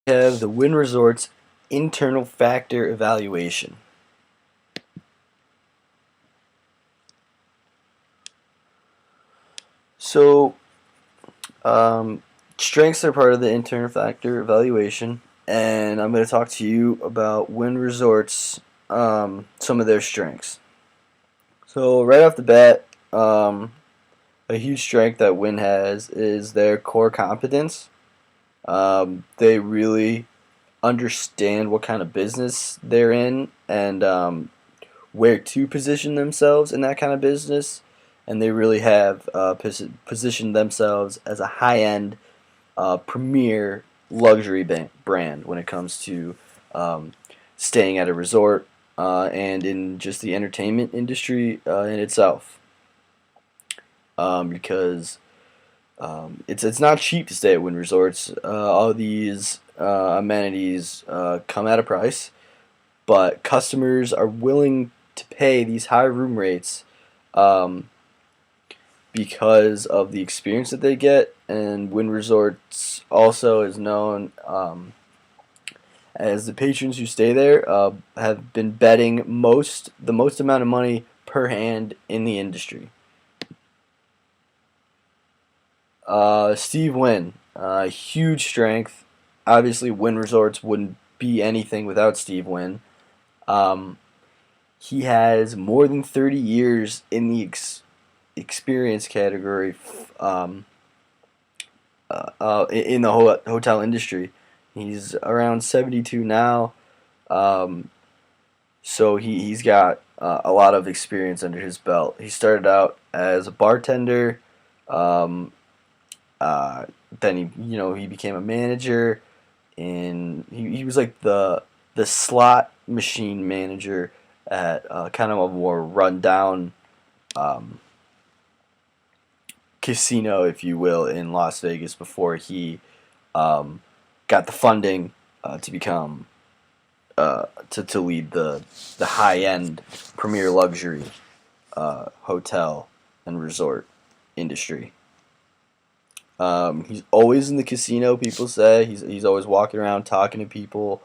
We have the Wynn Resorts internal factor evaluation. So, strengths are part of the internal factor evaluation, and I'm going to talk to you about Wynn Resorts, some of their strengths. So, right off the bat, a huge strength that Wynn has is their core competence. They really understand what kind of business they're in and where to position themselves in that kind of business, and they really have positioned themselves as a high-end, premier luxury brand when it comes to um, staying at a resort and in just the entertainment industry in itself. Because it's not cheap to stay at Wynn Resorts. All these amenities come at a price, but customers are willing to pay these high room rates um, because of the experience that they get. And Wynn Resorts also is known as the patrons who stay there have been betting the most amount of money per hand in the industry. Steve Wynn, huge strength. Obviously, Wynn Resorts wouldn't be anything without Steve Wynn. Um, he has more than 30 years in the experience category in the hotel industry. He's around 72 now, um, so he's got a lot of experience under his belt. He started out as a bartender. Um, uh, then he became a manager, and he was like the slot machine manager at kind of a more rundown um, casino, if you will, in Las Vegas before he um, got the funding to become to lead the high end premier luxury hotel and resort industry. He's always in the casino. People say he's always walking around talking to people,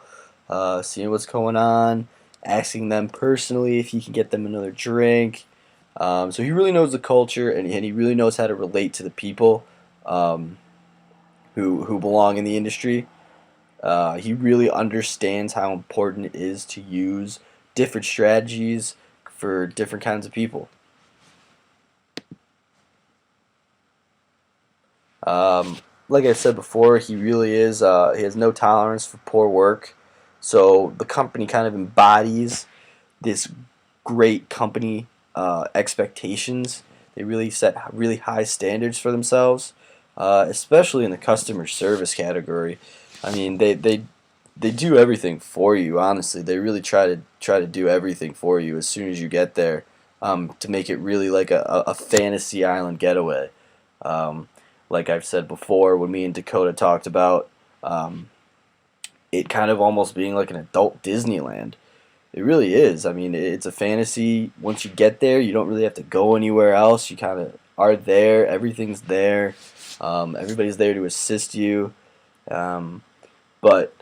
seeing what's going on, asking them personally if he can get them another drink. So he really knows the culture, and he really knows how to relate to the people um, who belong in the industry. He really understands how important it is to use different strategies for different kinds of people. Um, like I said before, he really is. He has no tolerance for poor work. So the company kind of embodies this great company expectations. They really set really high standards for themselves, especially in the customer service category. I mean, they do everything for you. Honestly, they really try to do everything for you as soon as you get there, to make it really like a fantasy island getaway. Um, like I've said before, when me and Dakota talked about um, it kind of almost being like an adult Disneyland. It really is. I mean, it's a fantasy. Once you get there, you don't really have to go anywhere else. You kind of are there. Everything's there. Everybody's there to assist you. Um, but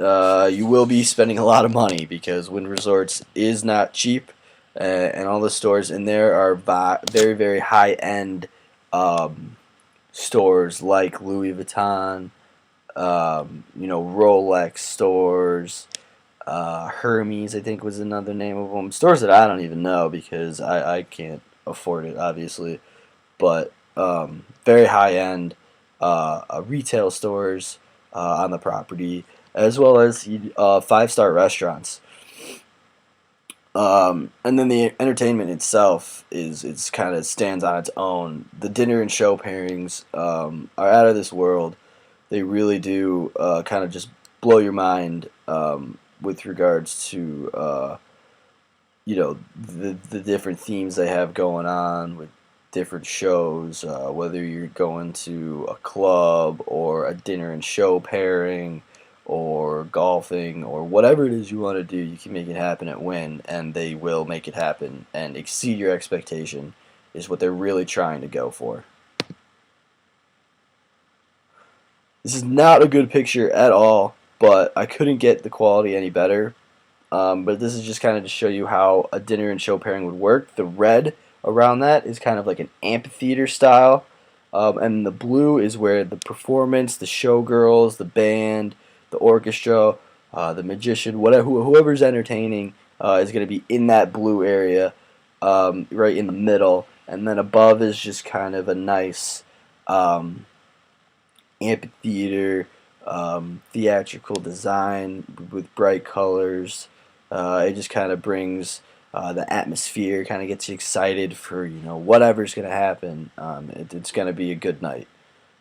you will be spending a lot of money because Wynn Resorts is not cheap, and all the stores in there are very, very high end stores like Louis Vuitton, Rolex stores, Hermes, I think was another name of them. Stores that I don't even know because I can't afford it, obviously. But very high end retail stores on the property, as well as 5-star restaurants. And then the entertainment itself is it's kind of stands on its own. The dinner and show pairings are out of this world. They really do kind of just blow your mind with regards to the different themes they have going on with different shows. Whether you're going to a club or a dinner and show pairing, or golfing, or whatever it is you want to do, you can make it happen at Wynn, and they will make it happen and exceed your expectation. Is what they're really trying to go for. This is not a good picture at all. but I couldn't get the quality any better. But this is just kind of to show you how a dinner and show pairing would work. The red around that is kind of like an amphitheater style, and the blue is where the performance, the showgirls, the band, the orchestra, the magician, whatever, whoever's entertaining is going to be in that blue area, right in the middle, and then above is just kind of a nice um, amphitheater, theatrical design with bright colors. It just kind of brings the atmosphere, kind of gets you excited for whatever's gonna happen. It's gonna be a good night.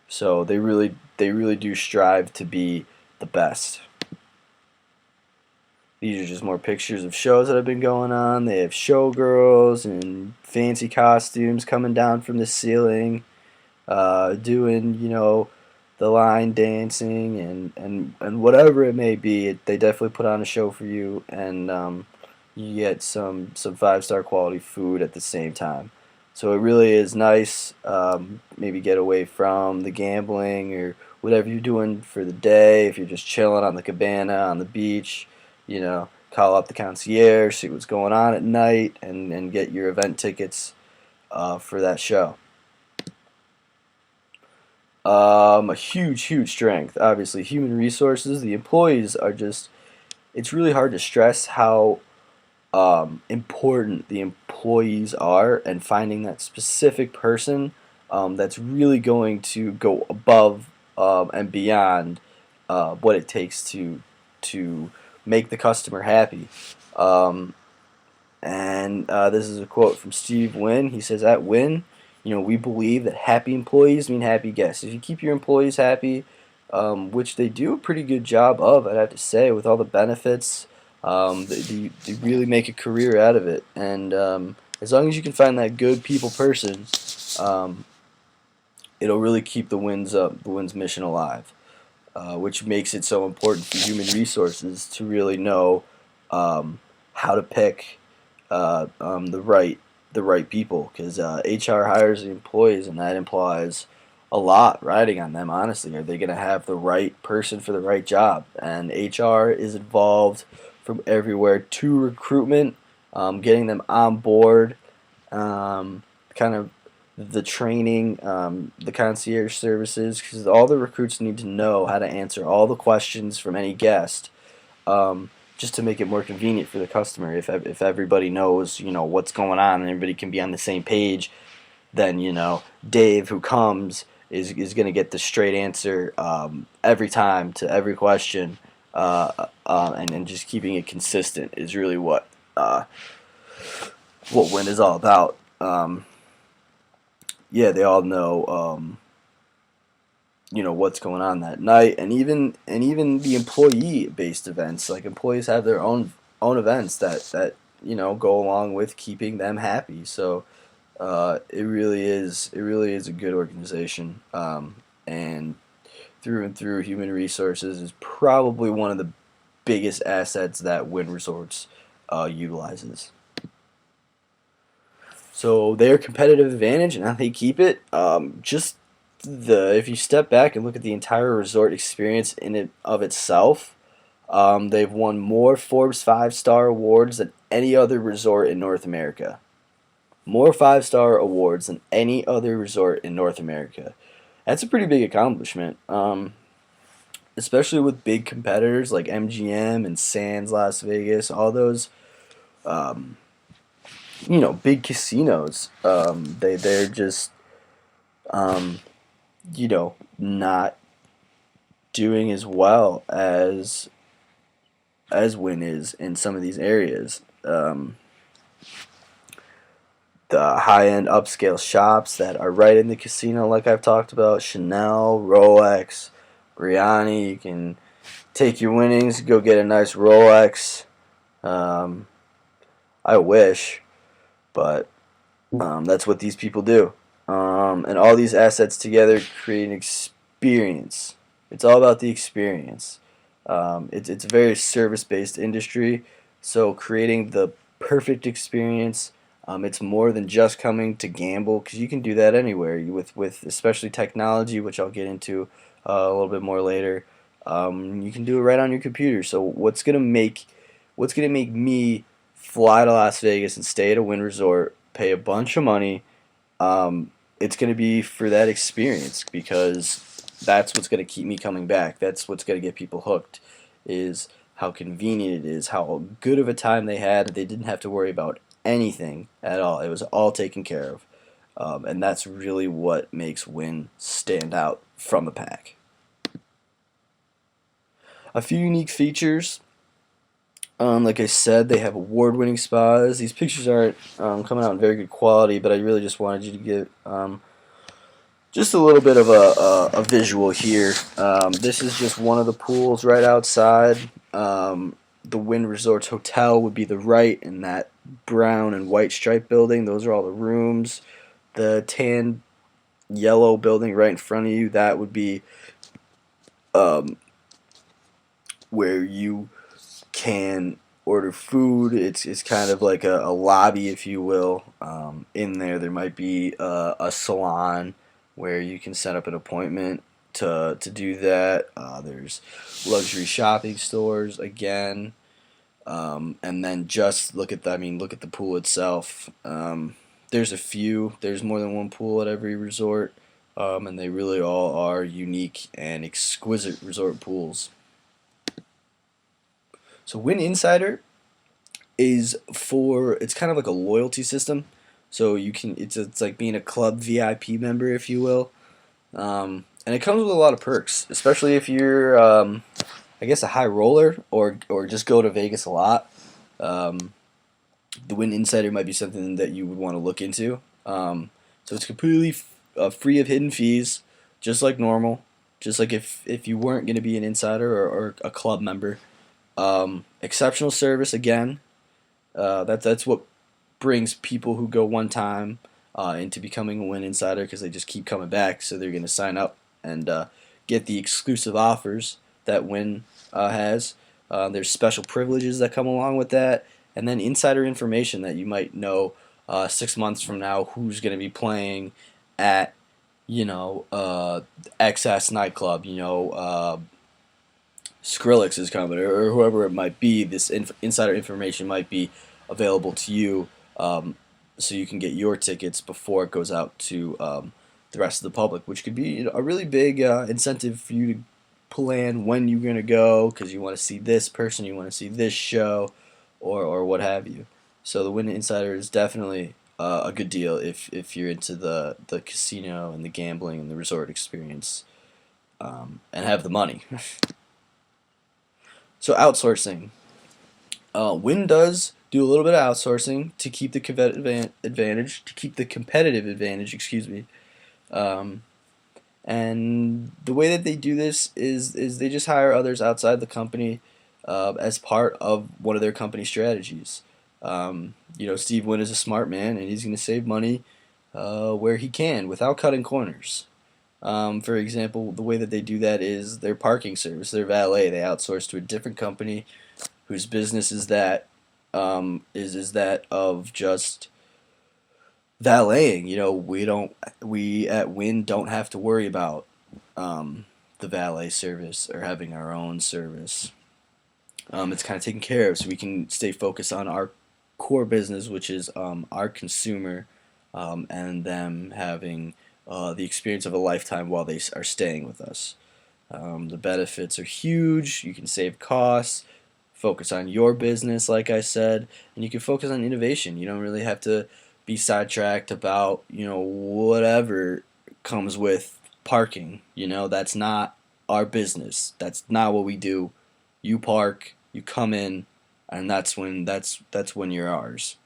So they really do strive to be the best. These are just more pictures of shows that have been going on. They have showgirls and fancy costumes coming down from the ceiling, doing the line dancing and whatever it may be. They definitely put on a show for you, and you get some 5-star quality food at the same time. So it really is nice. Maybe get away from the gambling or whatever you're doing for the day. If you're just chilling on the cabana on the beach, call up the concierge, see what's going on at night, and get your event tickets for that show. A huge strength. Obviously, human resources. The employees are just. It's really hard to stress how important the employees are, and finding that specific person that's really going to go above and beyond what it takes to make the customer happy. Um, and this is a quote from Steve Wynn. He says, "At Wynn, we believe that happy employees mean happy guests. If you keep your employees happy, which they do a pretty good job of, I'd have to say, with all the benefits, they really make a career out of it. And as long as you can find that good people person, um, it'll really keep the Wynn's mission alive, which makes it so important for human resources to really know how to pick the right people, because HR hires the employees, and that implies a lot riding on them. Honestly, are they going to have the right person for the right job? And HR is involved from everywhere to recruitment, getting them on board, kind of the training, the concierge services, because all the recruits need to know how to answer all the questions from any guest, just to make it more convenient for the customer. If everybody knows what's going on and everybody can be on the same page, then Dave, who comes, is going to get the straight answer every time to every question, and just keeping it consistent is really what Win is all about. Yeah, they all know what's going on that night, and even the employee based events. Like, employees have their own events that go along with keeping them happy. So it really is a good organization, and through human resources is probably one of the biggest assets that Wynn Resorts utilizes. So their competitive advantage and how they keep it, just if you step back and look at the entire resort experience in it of itself, they've won more Forbes 5-star awards than any other resort in North America. More 5-star awards than any other resort in North America. That's a pretty big accomplishment, especially with big competitors like MGM and Sands Las Vegas, all those big casinos. They're just um, not doing as well as Wynn is in some of these areas. The high end upscale shops that are right in the casino, like I've talked about, Chanel, Rolex, Brioni. You can take your winnings, go get a nice Rolex. Um, I wish, but that's what these people do. And all these assets together create an experience. It's all about the experience. It's a very service based industry, so creating the perfect experience. It's more than just coming to gamble, because you can do that anywhere with especially technology, which I'll get into a little bit more later. You can do it right on your computer. So what's gonna make me fly to Las Vegas and stay at a Wynn Resort, pay a bunch of money? It's gonna be for that experience because that's what's gonna keep me coming back. That's what's gonna get people hooked. Is how convenient it is, how good of a time they had. They didn't have to worry about anything at all. It was all taken care of, and that's really what makes Wynn stand out from the pack. A few unique features. Like I said, they have award-winning spas. These pictures aren't coming out in very good quality, but I really just wanted you to get just a little bit of a visual here. This is just one of the pools right outside. The Wynn Resorts Hotel would be the right in that brown and white striped building. Those are all the rooms. The tan yellow building right in front of you, that would be um, where you can order food. It's kind of like a lobby, if you will. In there might be a salon where you can set up an appointment to do that. There's luxury shopping stores again. And then just look at look at the pool itself. There's a few. There's more than one pool at every resort, and they really all are unique and exquisite resort pools. So Win Insider it's kind of like a loyalty system. So it's like being a club VIP member, if you will, and it comes with a lot of perks, especially if you're I guess a high roller or just go to Vegas a lot. Um, the Win Insider might be something that you would want to look into. So it's completely free of hidden fees, just like normal. Just like if you weren't going to be an insider or a club member. Exceptional service again. That's what brings people who go one time into becoming a Win Insider because they just keep coming back. So they're going to sign up and get the exclusive offers that Win has. There's special privileges that come along with that, and then insider information that you might know 6 months from now who's going to be playing at XS nightclub. Skrillex is coming, or whoever it might be. This insider information might be available to you, so you can get your tickets before it goes out to the rest of the public, which could be a really big incentive for you to plan when you're going to go because you want to see this person, you want to see this show, or what have you. So the Win Insider is definitely a good deal if you're into the casino and the gambling and the resort experience, and have the money. So outsourcing. Win does do a little bit of outsourcing to keep the competitive advantage. Excuse me. Um, and the way that they do this is they just hire others outside the company as part of one of their company strategies. Steve Wynn is a smart man, and he's going to save money where he can without cutting corners. For example, the way that they do that is their parking service, their valet. They outsource to a different company whose business is is that of just valeting. We at Win don't have to worry about the valet service or having our own service. It's kind of taken care of, so we can stay focused on our core business, which is our consumer, and them having the experience of a lifetime while they are staying with us. The benefits are huge. You can save costs, focus on your business, like I said, and you can focus on innovation. You don't really have to be sidetracked about whatever comes with parking. That's not our business. That's not what we do. You park, you come in, and that's when you're ours.